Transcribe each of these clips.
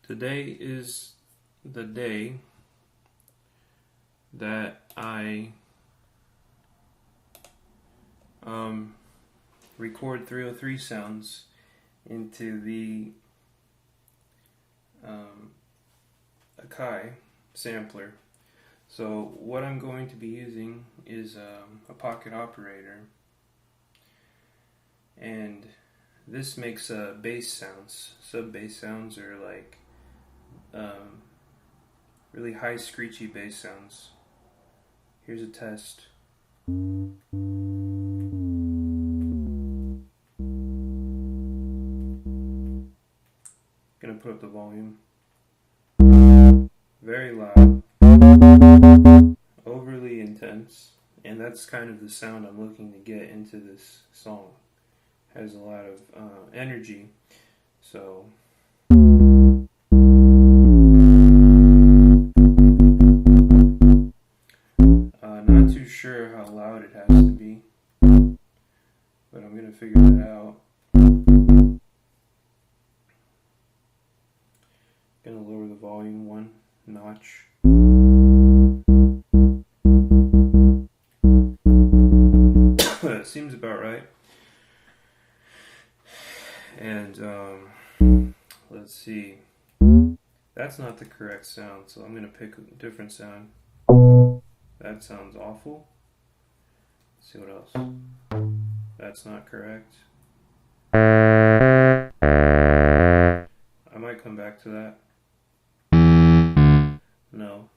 Today is the day that I record 303 sounds into the Akai sampler. So what I'm going to be using is a pocket operator, and this makes bass sounds. Sub-bass sounds are like really high screechy bass sounds. Here's a test. Gonna put up the volume. Very loud, overly intense, and that's kind of the sound I'm looking to get into this song. Has a lot of energy, so not too sure how loud it has to be, but I'm gonna figure that out. Gonna lower the volume one notch. That seems about right. And let's see. That's not the correct sound, so I'm gonna pick a different sound. That sounds awful. Let's see what else. That's not correct. I might come back to that. No.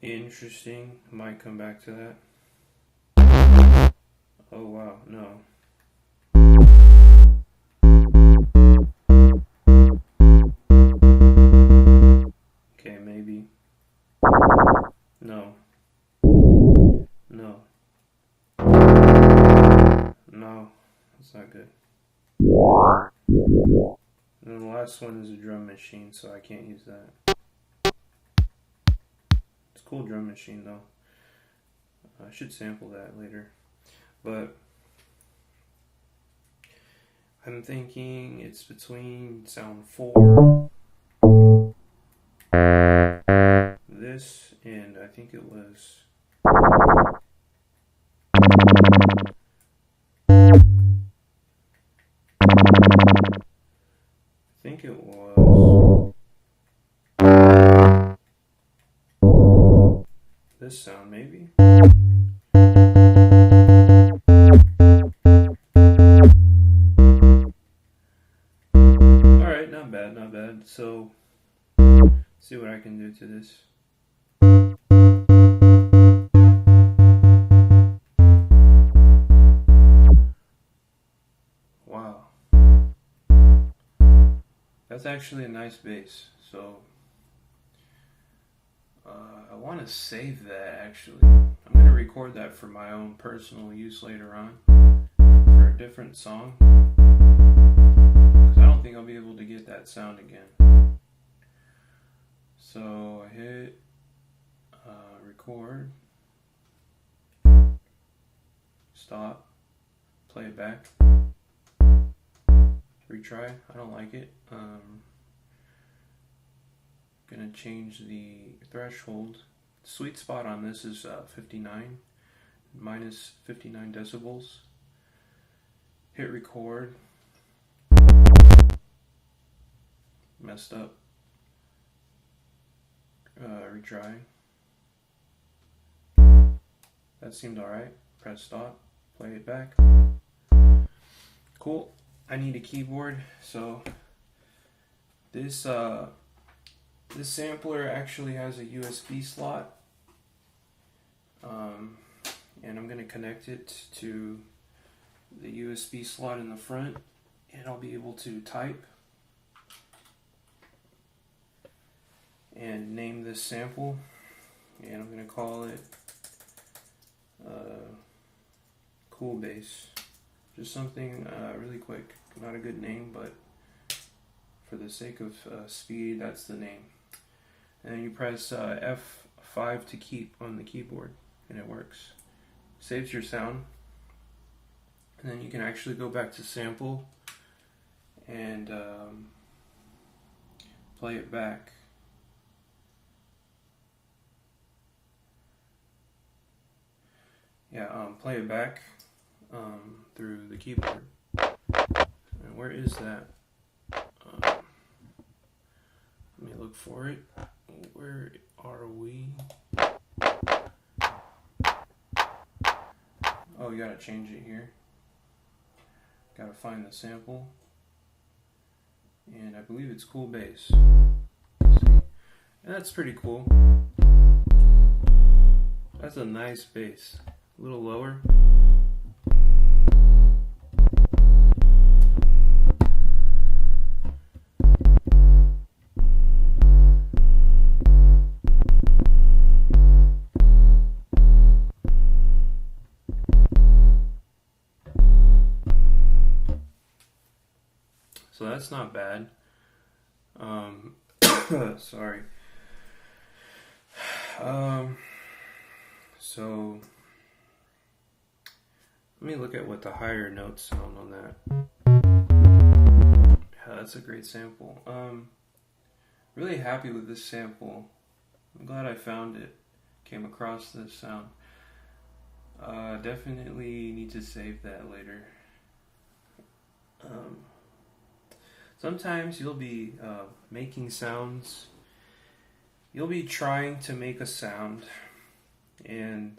Interesting. Might come back to that. Oh wow, no. Okay, maybe. No. No. No. That's not good. And then the last one is a drum machine, so I can't use that. It's a cool drum machine though. I should sample that later. But I'm thinking it's between sound 4, this, and I think it was this sound maybe. Alright, not bad, not bad. So, see what I can do to this. Wow. That's actually a nice bass. So, I want to save that actually. I'm going to record that for my own personal use later on for a different song, because I don't think I'll be able to get that sound again. So I hit record, stop, play it back, retry. I don't like it. Gonna change the threshold. Sweet spot on this is 59, minus 59 decibels. Hit record. Messed up. Retry. That seemed alright. Press stop. Play it back. Cool. I need a keyboard, so this sampler actually has a USB slot, and I'm going to connect it to the USB slot in the front, and I'll be able to type and name this sample, and I'm going to call it Cool Bass. Just something really quick. Not a good name, but for the sake of speed, that's the name. And then you press F5 to keep on the keyboard, and it works. Saves your sound, and then you can actually go back to sample and play it back. Play it back through the keyboard. And where is that? Let me look for it. Where are we? Oh, you gotta change it here. Gotta find the sample. And I believe it's cool bass. And that's pretty cool. That's a nice bass. A little lower. So that's not bad. Sorry. So let me look at what the higher notes sound on that. Yeah, that's a great sample. Really happy with this sample. I'm glad I found it. Came across this sound. Definitely need to save that later. Sometimes you'll be making sounds. You'll be trying to make a sound, and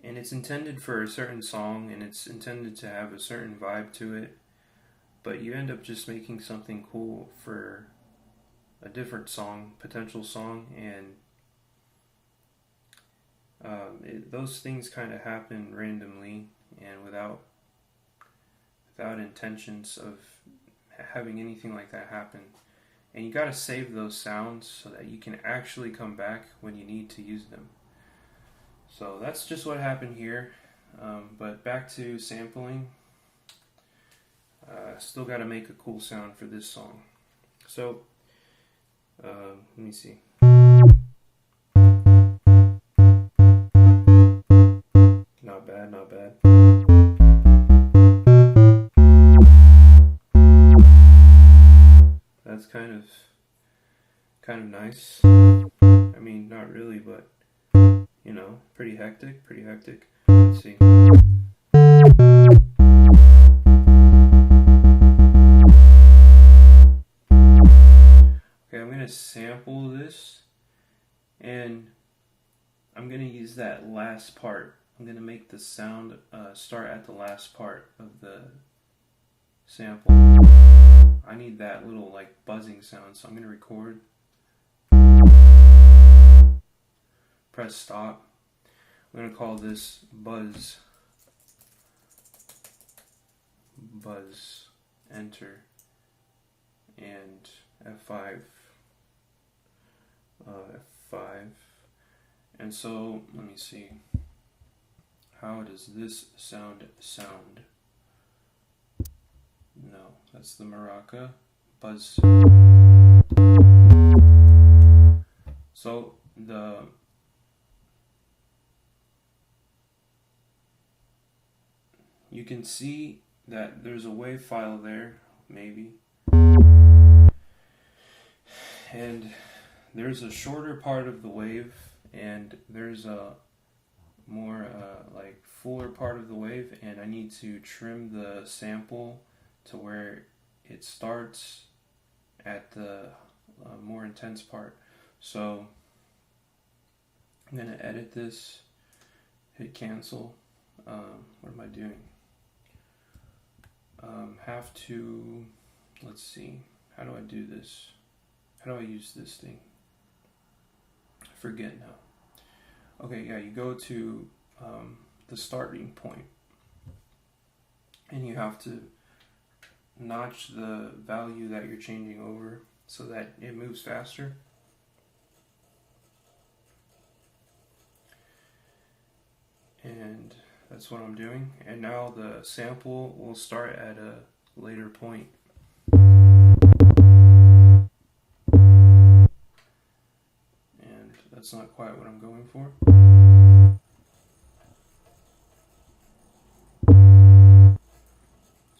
it's intended for a certain song, and it's intended to have a certain vibe to it, but you end up just making something cool for a different song, potential song, and those things kind of happen randomly and without intentions of having anything like that happen. And you gotta save those sounds so that you can actually come back when you need to use them. So that's just what happened here. But back to sampling. Still gotta make a cool sound for this song. So, let me see. Not bad, not bad. That's kind of nice. I mean, not really, but you know, pretty hectic. Let's see. Okay, I'm gonna sample this, and I'm gonna use that last part. I'm gonna make the sound start at the last part of the sample. I need that little like buzzing sound, so I'm gonna record. Press stop. I'm gonna call this buzz. Buzz. Enter. And F5. F5. And so let me see. How does this sound? No, that's the maraca. Buzz. So you can see that there's a wave file there, maybe. And there's a shorter part of the wave, and there's a more like fuller part of the wave, and I need to trim the sample to where it starts at the more intense part. So I'm going to edit this, hit cancel. What am I doing? Have to, let's see, how do I do this? How do I use this thing? I forget now. Okay, yeah, you go to the starting point, and you have to notch the value that you're changing over so that it moves faster. And that's what I'm doing. And now the sample will start at a later point. And that's not quite what I'm going for.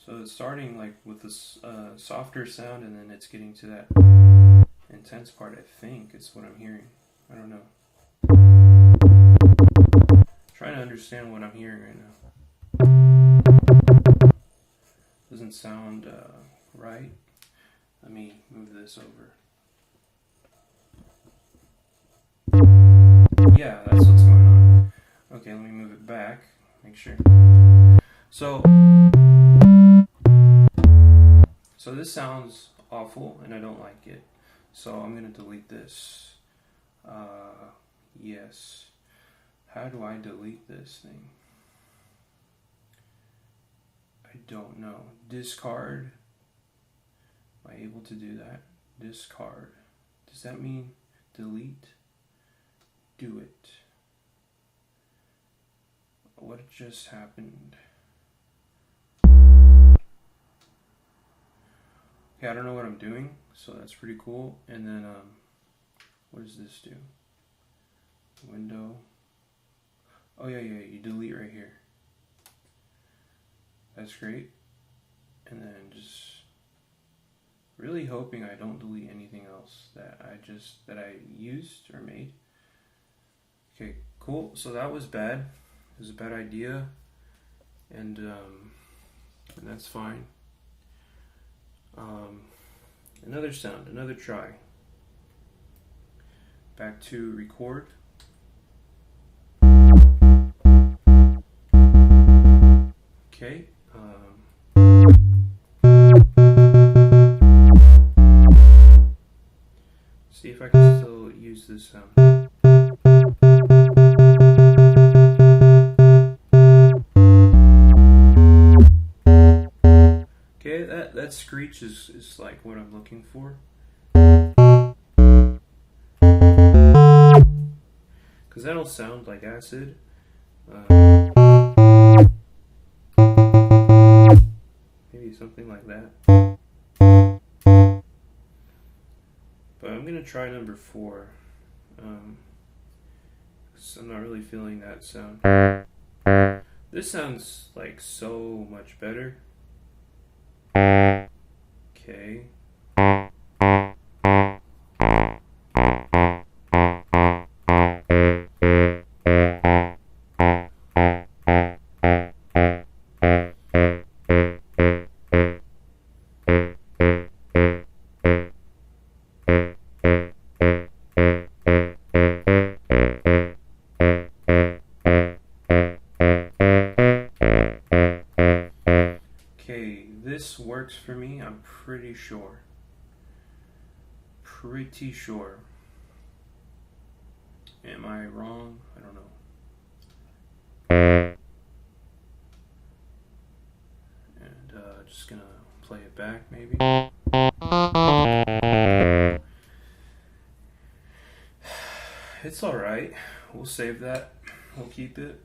So it's starting like with this softer sound, and then it's getting to that intense part. I think it's what I'm hearing. I don't know. Trying to understand what I'm hearing right now. Doesn't sound right. Let me move this over. Yeah, that's what's going on. Okay, let me move it back. Make sure. So this sounds awful, and I don't like it. So I'm gonna delete this. Yes. How do I delete this thing? I don't know. Discard. Am I able to do that? Discard. Does that mean delete? Do it. What just happened? Okay, I don't know what I'm doing, so that's pretty cool. And then, what does this do? Window. Oh yeah, you delete right here. That's great. And then just really hoping I don't delete anything else that I used or made. Okay, cool. So that was bad. It was a bad idea, and that's fine. Another sound, another try. Back to record. Okay. See if I can still use this sound. Okay, that screech is like what I'm looking for. Because that'll sound like acid. Maybe something like that. But I'm going to try number 4. So I'm not really feeling that sound. This sounds like so much better. Okay. This works for me, I'm pretty sure. Pretty sure. Am I wrong? I don't know. And just gonna play it back maybe. It's alright. We'll save that. We'll keep it.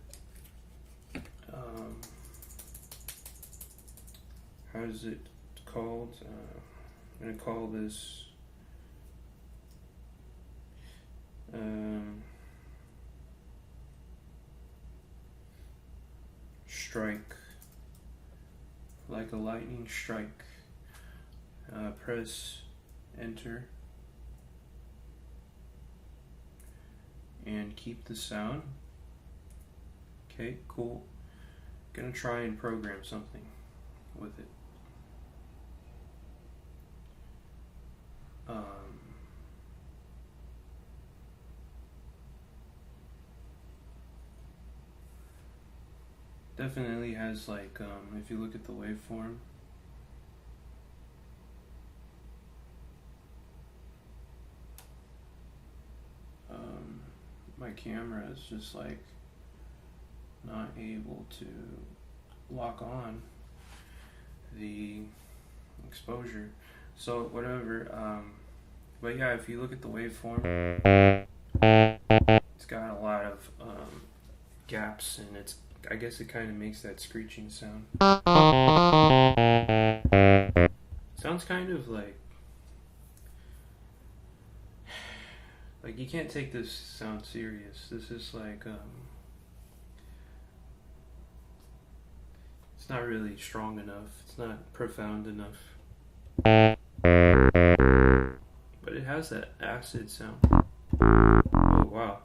How is it called? I'm going to call this strike. Like a lightning strike. Press enter. And keep the sound. Okay, cool. Gonna try and program something with it. Definitely has like, if you look at the waveform, my camera is just like not able to lock on the exposure. So whatever, but yeah, if you look at the waveform, it's got a lot of gaps, and I guess it kind of makes that screeching sound. Sounds kind of like you can't take this sound serious. This is like It's not really strong enough. It's not profound enough. But it has that acid sound. Oh wow.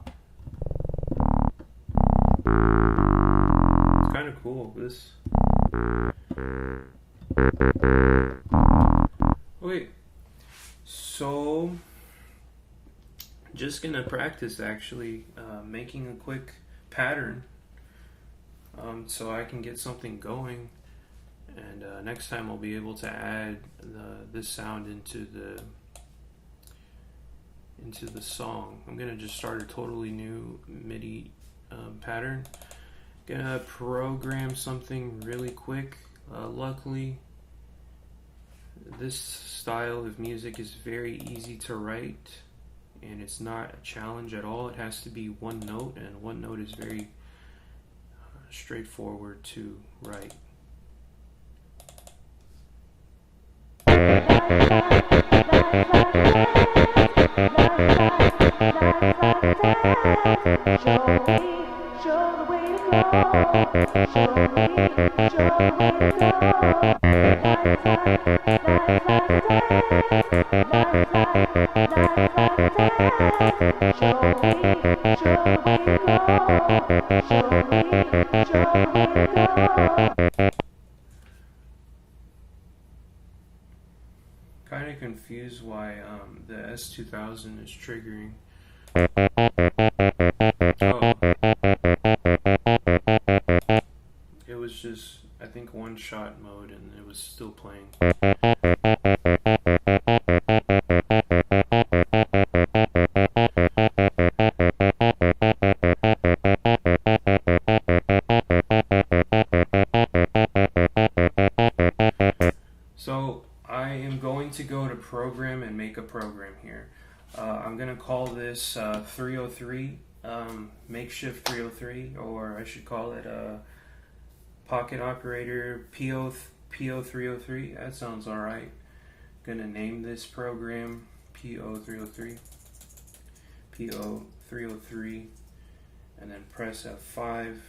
It's kind of cool. This. Okay. So, just gonna practice actually making a quick pattern so I can get something going, and next time I'll be able to add this sound into the song. I'm gonna just start a totally new MIDI pattern. Gonna program something really quick. Luckily, this style of music is very easy to write, and it's not a challenge at all. It has to be one note, and one note is very straightforward to write. Kind of confused why the S2000 is triggering. Oh, it was just, I think, one shot mode, and it was still playing. So I am going to go to program and make a program here. I'm going to call this 303, makeshift 303, or I should call it pocket operator PO303. That sounds alright. Going to name this program PO303, PO303, and then press F5.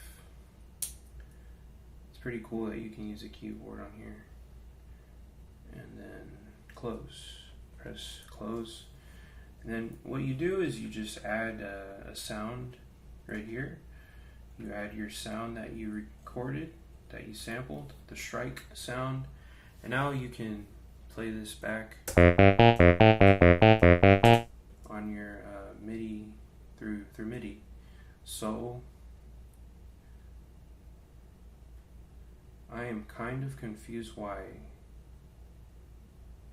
It's pretty cool that you can use a keyboard on here. And then close, press close, and then what you do is you just add a sound right here. You add your sound that you recorded, that you sampled, the strike sound, and now you can play this back on your MIDI through MIDI. So I am kind of confused why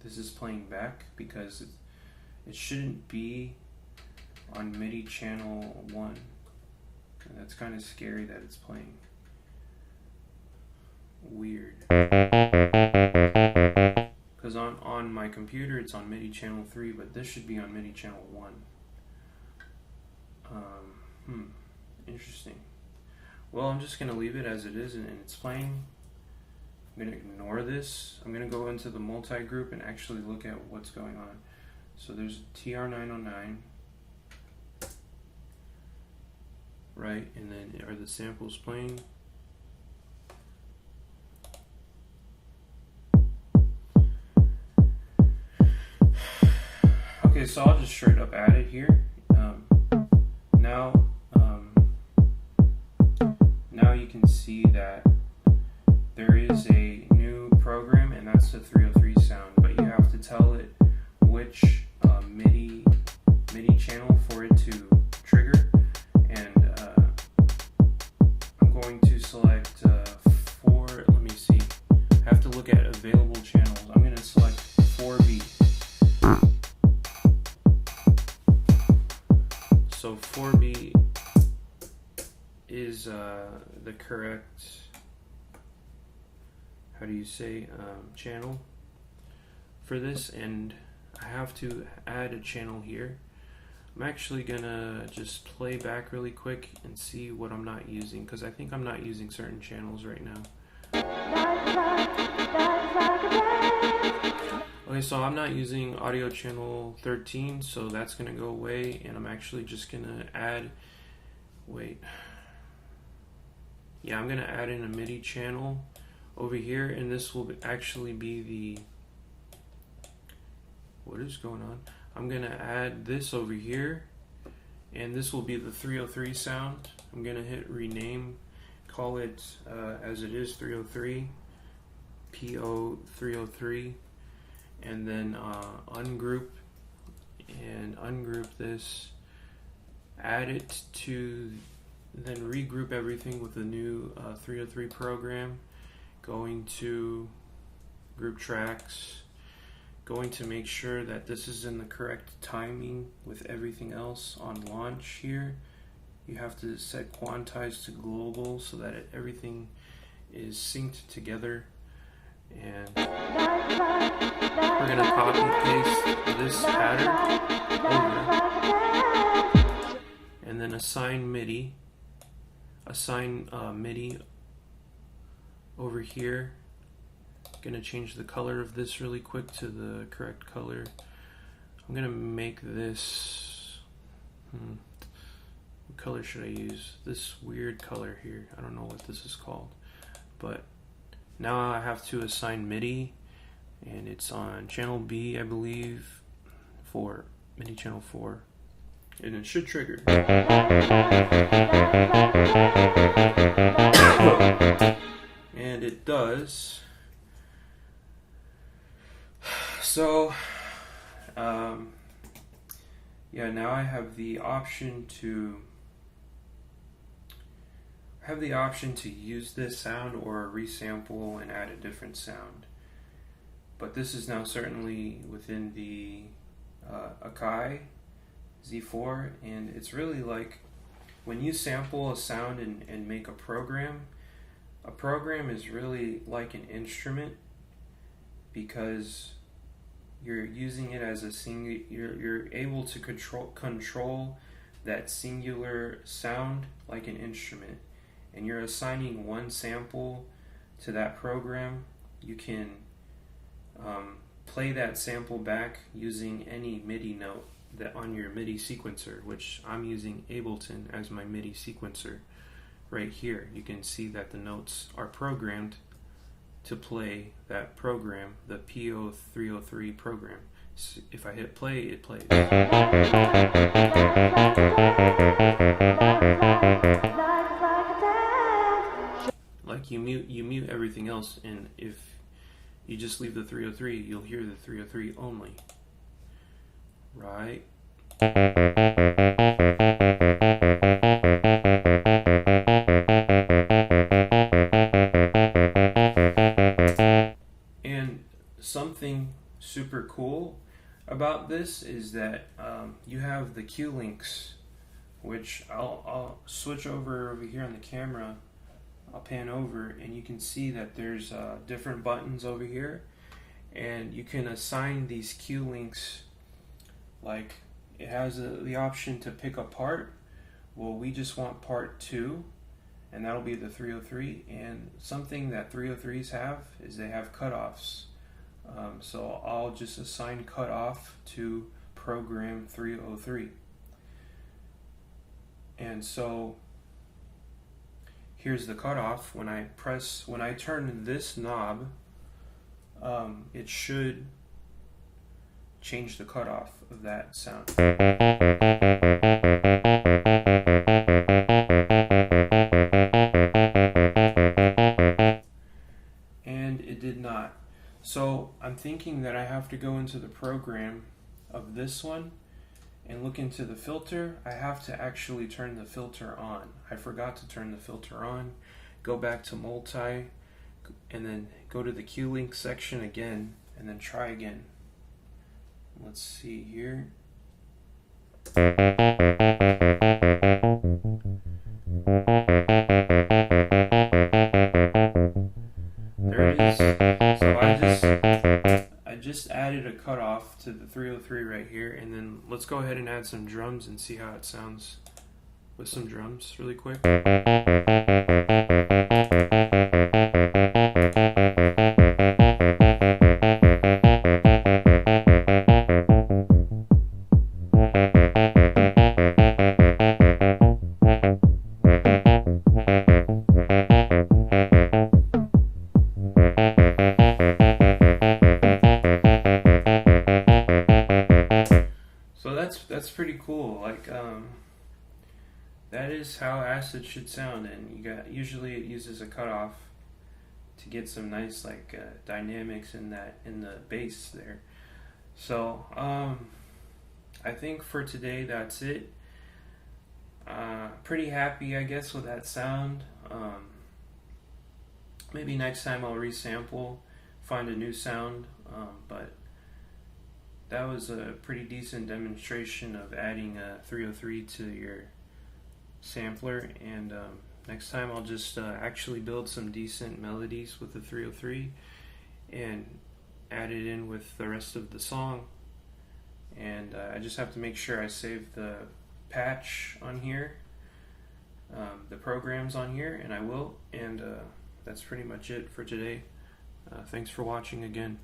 this is playing back, because it shouldn't be on MIDI channel 1, and that's kind of scary that it's playing. Weird. Because on my computer it's on MIDI channel 3, but this should be on MIDI channel 1. Interesting. Well, I'm just going to leave it as it is, and it's playing. I'm going to ignore this. I'm going to go into the multi-group and actually look at what's going on. So there's TR909, right? And then are the samples playing? Okay, so I'll just straight up add it here. Now you can see that there is a new program, and that's the 303 sound, but you have to tell it which MIDI channel for it to trigger, and I'm going to select let me see, I have to look at available channels. I'm going to select 4B. So 4B is the correct, how do you say, channel for this, and I have to add a channel here. I'm actually gonna just play back really quick and see what I'm not using, because I think I'm not using certain channels right now. Okay, so I'm not using audio channel 13, so that's gonna go away, and I'm actually just gonna add, I'm gonna add in a MIDI channel over here, and this will actually be the, what is going on? I'm gonna add this over here, and this will be the 303 sound. I'm gonna hit rename, call it as it is 303, PO 303, and then ungroup this, add it to, then regroup everything with the new 303 program, going to group tracks, going to make sure that this is in the correct timing with everything else on launch here. You have to set quantize to global so that everything is synced together. And we're going to copy paste this pattern over, and then assign MIDI over here. Gonna change the color of this really quick to the correct color. I'm gonna make this, what color should I use? This weird color here. I don't know what this is called, but now I have to assign MIDI, and it's on channel B, I believe, 4, MIDI channel 4, and it should trigger. And it does. So, yeah, now I have the option to use this sound or resample and add a different sound. But this is now certainly within the Akai Z4, and it's really like when you sample a sound and make a program is really like an instrument, because you're using it as a you're able to control that singular sound like an instrument, and you're assigning one sample to that program. You can play that sample back using any MIDI note that on your MIDI sequencer, which I'm using Ableton as my MIDI sequencer. Right here you can see that the notes are programmed to play that program, the PO 303 program. So if I hit play, it plays. Like you mute everything else, and if you just leave the 303, you'll hear the 303 only. Right? And something super cool about this is that you have the cue links, which I'll switch over here on the camera. I'll pan over, and you can see that there's different buttons over here, and you can assign these cue links. Like, it has the option to pick a part. Well, we just want part 2, and that'll be the 303. And something that 303s have is they have cutoffs. So I'll just assign cutoff to program 303. And so here's the cutoff. When I turn this knob, it should change the cutoff of that sound. And it did not. So I'm thinking that I have to go into the program of this one and look into the filter. I have to actually turn the filter on. I forgot to turn the filter on. Go back to multi, and then go to the cue link section again, and then try again. Let's see here. There it is. So I just added a cutoff to the 303 right here, and then let's go ahead and add some drums and see how it sounds with some drums really quick. that is how acid should sound, and usually it uses a cutoff to get some nice dynamics in the bass there. So I think for today that's it. Pretty happy, I guess, with that sound. Maybe next time I'll resample, find a new sound, but that was a pretty decent demonstration of adding a 303 to your sampler, and next time I'll just actually build some decent melodies with the 303 and add it in with the rest of the song. And I just have to make sure I save the patch on here, the programs on here, and I will. And that's pretty much it for today. Thanks for watching again.